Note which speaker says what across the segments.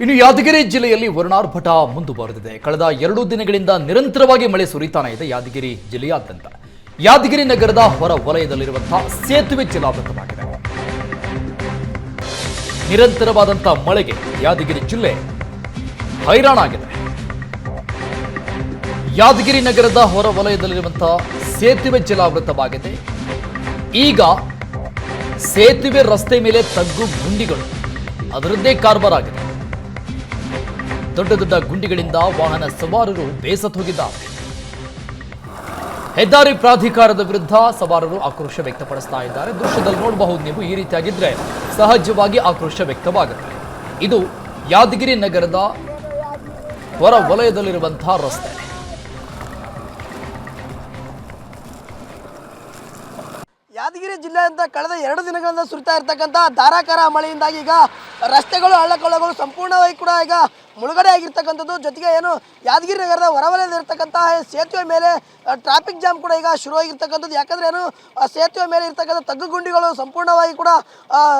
Speaker 1: ಇನ್ನು ಯಾದಗಿರಿ ಜಿಲ್ಲೆಯಲ್ಲಿ ವರುಣಾರ್ಭಟ ಮುಂದುವರೆದಿದೆ. ಕಳೆದ 2 ದಿನಗಳಿಂದ ನಿರಂತರವಾಗಿ ಮಳೆ ಸುರಿತಾನೆ ಇದೆ ಯಾದಗಿರಿ ಜಿಲ್ಲೆಯಾದ್ಯಂತ. ಯಾದಗಿರಿ ನಗರದ ಹೊರ ವಲಯದಲ್ಲಿರುವಂತಹ ಸೇತುವೆ ಜಲಾವೃತವಾಗಿದೆ. ನಿರಂತರವಾದಂತಹ ಮಳೆಗೆ ಯಾದಗಿರಿ ಜಿಲ್ಲೆ ಹೈರಾಣಾಗಿದೆ. ಯಾದಗಿರಿ ನಗರದ ಹೊರ ವಲಯದಲ್ಲಿರುವಂತಹ ಸೇತುವೆ ಜಲಾವೃತವಾಗಿದೆ. ಈಗ ಸೇತುವೆ ರಸ್ತೆ ಮೇಲೆ ತಗ್ಗು ಗುಂಡಿಗಳು ಅದರದ್ದೇ ಕಾರ್ಬಾರಾಗಿದೆ. ದೊಡ್ಡ ದೊಡ್ಡ ಗುಂಡಿಗಳಿಂದ ವಾಹನ ಸವಾರರು ಬೇಸತ್ತು ಹೋಗಿದ್ದಾರೆ. ಹೆದ್ದಾರಿ ಪ್ರಾಧಿಕಾರದ ವಿರುದ್ಧ ಸವಾರರು ಆಕ್ರೋಶ ವ್ಯಕ್ತಪಡಿಸ್ತಾ ಇದ್ದಾರೆ. ದೃಶ್ಯದಲ್ಲಿ ನೋಡಬಹುದು ನೀವು. ಈ ರೀತಿಯಾಗಿದ್ರೆ ಸಹಜವಾಗಿ ಆಕ್ರೋಶ ವ್ಯಕ್ತವಾಗುತ್ತೆ. ಇದು ಯಾದಗಿರಿ ನಗರದ ಹೊರ ವಲಯದಲ್ಲಿರುವಂತಹ ರಸ್ತೆ.
Speaker 2: ಯಾದಗಿರಿ ಜಿಲ್ಲೆಯಿಂದ ಕಳೆದ 2 ದಿನಗಳಿಂದ ಸುರಿತಾ ಇರ್ತಕ್ಕಂಥ ಧಾರಾಕಾರ ಮಳೆಯಿಂದಾಗಿ ಈಗ ರಸ್ತೆಗಳು ಹಳ್ಳಕೊಳ್ಳಗಳು ಸಂಪೂರ್ಣವಾಗಿ ಕೂಡ ಈಗ ಮುಳುಗಡೆ ಆಗಿರ್ತಕ್ಕಂಥದ್ದು. ಜೊತೆಗೆ ಏನು ಯಾದಗಿರಿ ನಗರದ ಹೊರವಲಯದಲ್ಲಿರ್ತಕ್ಕಂತಹ ಸೇತುವೆ ಮೇಲೆ ಟ್ರಾಫಿಕ್ ಜಾಮ್ ಕೂಡ ಈಗ ಶುರುವಾಗಿರ್ತಕ್ಕಂಥದ್ದು. ಯಾಕಂದರೆ ಏನು ಸೇತುವೆ ಮೇಲೆ ಇರ್ತಕ್ಕಂಥ ತಗ್ಗುಗುಂಡಿಗಳು ಸಂಪೂರ್ಣವಾಗಿ ಕೂಡ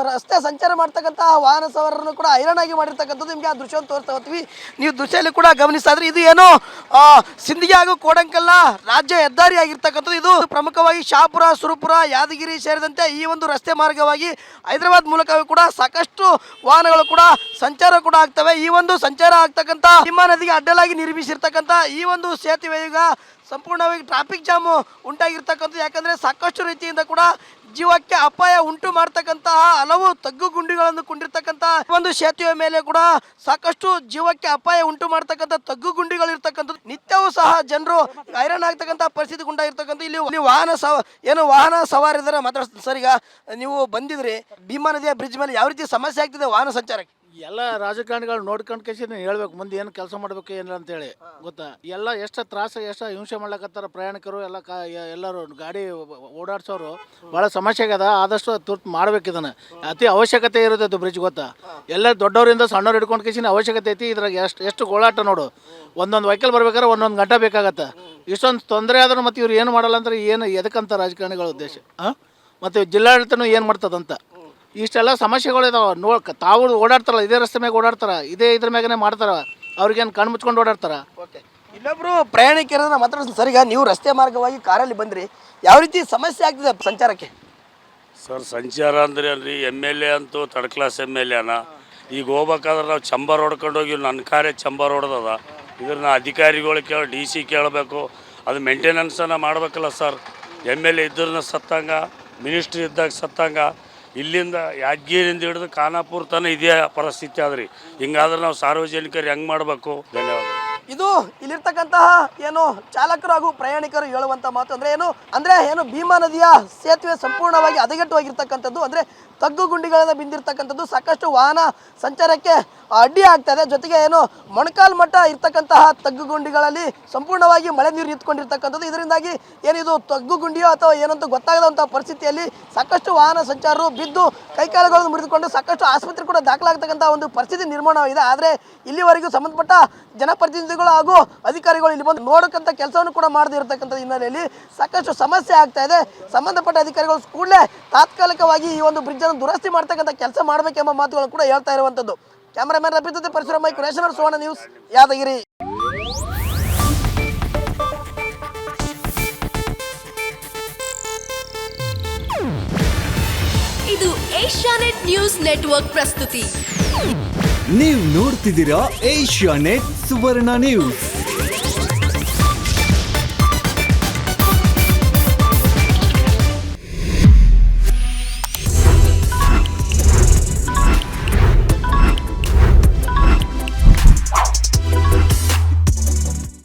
Speaker 2: ರಸ್ತೆ ಸಂಚಾರ ಮಾಡ್ತಕ್ಕಂತಹ ವಾಹನ ಸವಾರರನ್ನು ಕೂಡ ಹೈರಾಣಾಗಿ ಮಾಡಿರ್ತಕ್ಕಂಥದ್ದು. ನಿಮಗೆ ಆ ದೃಶ್ಯವನ್ನು ತೋರಿಸ್ತಾ ಹೋಗ್ತೀವಿ. ನೀವು ದೃಶ್ಯದಲ್ಲಿ ಕೂಡ ಗಮನಿಸ್ತಾ ಇದ್ರೆ ಇದು ಏನು ಸಿಂದಗಿ ಹಾಗೂ ಕೋಡಂಕಲ್ನ ರಾಜ್ಯ ಹೆದ್ದಾರಿ ಆಗಿರ್ತಕ್ಕಂಥದ್ದು. ಇದು ಪ್ರಮುಖವಾಗಿ ಶಹಾಪುರ, ಸುರಪುರ, ಯಾದಗಿರಿ ಸೇರಿದಂತೆ ಈ ಒಂದು ರಸ್ತೆ ಮಾರ್ಗವಾಗಿ ಹೈದರಾಬಾದ್ ಮೂಲಕವೂ ಕೂಡ ಸಾಕಷ್ಟು ವಾಹನಗಳು ಕೂಡ ಸಂಚಾರ ಕೂಡ ಆಗ್ತವೆ. ಈ ಒಂದು ಸಂಚಾರ ಆಗ್ತಕ್ಕಂಥ ಭೀಮಾ ನದಿಗೆ ಅಡ್ಡಲಾಗಿ ನಿರ್ಮಿಸಿರ್ತಕ್ಕಂಥ ಈ ಒಂದು ಸೇತುವೆ ಈಗ ಸಂಪೂರ್ಣವಾಗಿ ಟ್ರಾಫಿಕ್ ಜಾಮ್ ಉಂಟಾಗಿರ್ತಕ್ಕಂಥದ್ದು. ಯಾಕಂದರೆ ಸಾಕಷ್ಟು ರೀತಿಯಿಂದ ಕೂಡ ಜೀವಕ್ಕೆ ಅಪಾಯ ಉಂಟು ಮಾಡ್ತಕ್ಕಂತಹ ಹಲವು ತಗ್ಗು ಗುಂಡಿಗಳನ್ನು ಕೊಂಡಿರ್ತಕ್ಕಂಥ ಒಂದು ಸೇತುವೆ ಮೇಲೆ ಕೂಡ ಸಾಕಷ್ಟು ಜೀವಕ್ಕೆ ಅಪಾಯ ಉಂಟು ಮಾಡ್ತಕ್ಕಂಥ ತಗ್ಗು ಗುಂಡಿಗಳು ಇರ್ತಕ್ಕಂಥದ್ದು. ನಿತ್ಯವೂ ಸಹ ಜನರು ಹೈರಾಣ ಆಗ್ತಕ್ಕಂಥ ಪರಿಸ್ಥಿತಿ ಉಂಟಾಗಿರ್ತಕ್ಕಂಥ. ಇಲ್ಲಿ ವಾಹನ ಸವಾರಿದರೆ ಮಾತಾಡ್ತೀನಿ ಸರ್. ಈಗ ನೀವು ಬಂದಿದ್ರಿ ಭೀಮಾ ನದಿಯ ಬ್ರಿಡ್ಜ್ ಮೇಲೆ ಯಾವ ರೀತಿ ಸಮಸ್ಯೆ ಆಗ್ತಿದೆ ವಾಹನ ಸಂಚಾರಕ್ಕೆ?
Speaker 3: ಎಲ್ಲ ರಾಜಕಾರಣಿಗಳು ನೋಡ್ಕೊಂಡು ಕೇಸಿ ಹೇಳ್ಬೇಕು ಮುಂದೆ ಏನು ಕೆಲಸ ಮಾಡ್ಬೇಕು ಏನಿಲ್ಲ ಅಂತೇಳಿ ಗೊತ್ತಾ. ಎಲ್ಲ ಎಷ್ಟು ತ್ರಾಸ ಎಷ್ಟು ಹಿಂಸೆ ಮಾಡ್ಲಕತ್ತಾರ ಪ್ರಯಾಣಿಕರು ಎಲ್ಲ ಎಲ್ಲರೂ ಗಾಡಿ ಓಡಾಡ್ಸೋರು ಭಾಳ ಸಮಸ್ಯೆ ಆಗ್ಯದ. ಆದಷ್ಟು ತುರ್ತು ಮಾಡ್ಬೇಕು. ಇದನ್ನು ಅತಿ ಅವಶ್ಯಕತೆ ಇರುತ್ತೆ ಬ್ರಿಡ್ಜ್ ಗೊತ್ತಾ. ಎಲ್ಲ ದೊಡ್ಡವರಿಂದ ಸಣ್ಣವ್ರು ಹಿಡ್ಕೊಂಡು ಕೇಸಿನ ಅವಶ್ಯಕತೆ ಐತಿ. ಇದ್ರಾಗ ಎಷ್ಟು ಗೋಳಾಟ ನೋಡು. ಒಂದೊಂದು ವೆಹಿಕಲ್ ಬರ್ಬೇಕಾದ್ರೆ 1 ಗಂಟೆ ಬೇಕಾಗತ್ತೆ. ಇಷ್ಟೊಂದು ತೊಂದರೆ ಆದ್ರೂ ಮತ್ತು ಇವ್ರು ಏನು ಮಾಡಲ್ಲ ಅಂದ್ರೆ ಏನು ಎದಕ್ಕಂತ ರಾಜಕಾರಣಿಗಳ ಉದ್ದೇಶ ಮತ್ತು ಜಿಲ್ಲಾಡಳಿತನೂ ಏನು ಮಾಡ್ತದಂತ. ಇಷ್ಟೆಲ್ಲ ಸಮಸ್ಯೆಗಳಿದಾವೆ. ತಾವು ಓಡಾಡ್ತಾರಲ್ಲ ಇದೇ ರಸ್ತೆ ಮ್ಯಾಗ ಓಡಾಡ್ತಾರ, ಇದ್ರ ಮ್ಯಾಗನೇ ಮಾಡ್ತಾರ. ಅವ್ರಿಗೇನು ಕಣ್ಣು ಮುಚ್ಕೊಂಡು ಓಡಾಡ್ತಾರ.
Speaker 2: ಓಕೆ, ಇಲ್ಲೊಬ್ರು ಪ್ರಯಾಣಿಕರನ್ನ ಮಾತಾಡ್ತೀನಿ ಸರ್. ಈಗ ನೀವು ರಸ್ತೆ ಮಾರ್ಗವಾಗಿ ಕಾರಲ್ಲಿ ಬಂದ್ರಿ, ಯಾವ ರೀತಿ ಸಮಸ್ಯೆ ಆಗ್ತಿದೆ ಸಂಚಾರಕ್ಕೆ?
Speaker 4: ಸರ್ ಸಂಚಾರ ಅಂದ್ರೆ ಅಲ್ರಿ MLA ಅಂತೂ ಥರ್ಡ್ ಕ್ಲಾಸ್ MLA ಈಗ ಹೋಗ್ಬೇಕಾದ್ರೆ ನಾವು ಚಂಬರ್ ಹೊಡ್ಕೊಂಡು ಹೋಗಿ ನನ್ನ ಕಾರೇ ಚಂಬರ್ ಹೊಡೆದದ. ಇದ್ರನ್ನ ಅಧಿಕಾರಿಗಳು DC ಕೇಳಬೇಕು. ಅದು ಮೇಂಟೆನೆನ್ಸನ್ನು ಮಾಡಬೇಕಲ್ಲ ಸರ್. MLA ಇದ್ರನ್ನ ಸತ್ತಂಗ, ಮಿನಿಸ್ಟ್ರಿ ಇದ್ದಾಗ ಸತ್ತಂಗ. ಇಲ್ಲಿಂದ ಯಾದಗಿರಿಯಿಂದ ಹಿಡಿದು ಖಾನಾಪುರ ತನಕ ಇದೇ ಪರಿಸ್ಥಿತಿ ಆದ್ರಿ. ಹಿಂಗಾದ್ರೆ ನಾವು ಸಾರ್ವಜನಿಕರು ಹೆಂಗೆ ಮಾಡಬೇಕು? ಧನ್ಯವಾದ.
Speaker 2: ಇದು ಇಲ್ಲಿರ್ತಕ್ಕಂತಹ ಏನು ಚಾಲಕರು ಹಾಗೂ ಪ್ರಯಾಣಿಕರು ಹೇಳುವಂಥ ಮಾತು ಅಂದರೆ ಏನು ಭೀಮಾ ನದಿಯ ಸೇತುವೆ ಸಂಪೂರ್ಣವಾಗಿ ಹದಗೆಟ್ಟುವಾಗಿರ್ತಕ್ಕಂಥದ್ದು. ಅಂದರೆ ತಗ್ಗು ಗುಂಡಿಗಳಿಂದ ಬಿಂದಿರ್ತಕ್ಕಂಥದ್ದು. ಸಾಕಷ್ಟು ವಾಹನ ಸಂಚಾರಕ್ಕೆ ಅಡ್ಡಿ ಆಗ್ತದೆ. ಜೊತೆಗೆ ಏನು ಮೊಣಕಾಲು ಮಟ್ಟ ಇರ್ತಕ್ಕಂತಹ ತಗ್ಗು ಗುಂಡಿಗಳಲ್ಲಿ ಸಂಪೂರ್ಣವಾಗಿ ಮಳೆ ನೀರು ನಿಂತ್ಕೊಂಡಿರ್ತಕ್ಕಂಥದ್ದು. ಇದರಿಂದಾಗಿ ಏನಿದು ತಗ್ಗು ಗುಂಡಿಯೋ ಅಥವಾ ಏನಂತ ಗೊತ್ತಾಗದಂಥ ಪರಿಸ್ಥಿತಿಯಲ್ಲಿ ಸಾಕಷ್ಟು ವಾಹನ ಸಂಚಾರರು ಬಿದ್ದು ಕೈಕಾಲುಗಳನ್ನು ಮುರಿದುಕೊಂಡು ಸಾಕಷ್ಟು ಆಸ್ಪತ್ರೆ ಕೂಡ ದಾಖಲಾಗ್ತಕ್ಕಂಥ ಒಂದು ಪರಿಸ್ಥಿತಿ ನಿರ್ಮಾಣವಾಗಿದೆ. ಆದರೆ ಇಲ್ಲಿವರೆಗೂ ಸಂಬಂಧಪಟ್ಟ ಜನಪ್ರತಿನಿಧಿಗಳು ಹಾಗೂ ಅಧಿಕಾರಿಗಳು ಇಲ್ಲಿ ಬಂದು ನೋಡಕ್ಕಂಥ ಕೆಲಸವನ್ನು ಕೂಡ ಮಾಡದೇ ಇರತಕ್ಕಂಥ ಹಿನ್ನೆಲೆಯಲ್ಲಿ ಸಾಕಷ್ಟು ಸಮಸ್ಯೆ ಆಗ್ತಾ ಇದೆ. ಸಂಬಂಧಪಟ್ಟ ಅಧಿಕಾರಿಗಳು ಕೂಡಲೇ ತಾತ್ಕಾಲಿಕವಾಗಿ ಈ ಒಂದು ಬ್ರಿಡ್ಜ್ ಅನ್ನು ದುರಸ್ತಿ ಮಾಡ್ತಕ್ಕಂಥ ಕೆಲಸ ಮಾಡಬೇಕೆಂಬ ಮಾತುಗಳನ್ನು ಕೂಡ ಹೇಳ್ತಾ ಇರುವಂಥದ್ದು. ಕ್ಯಾಮರಾಮನ್ ರಫೀದ್ ಜೊತೆ ಪರಶುರಾಮ್ ಮೈಕ್, ನೇಷನಲ್ ಸುವರ್ಣ ನ್ಯೂಸ್, ಯಾದಗಿರಿ.
Speaker 5: ಇದು ಏಷ್ಯಾನೆಟ್ ನ್ಯೂಸ್ ನೆಟ್ವರ್ಕ್ ಪ್ರಸ್ತುತಿ.
Speaker 6: ನೀವು ನೋಡ್ತಿದ್ದೀರಾ ಏಷ್ಯಾನೆಟ್ ಸುವರ್ಣ ನ್ಯೂಸ್.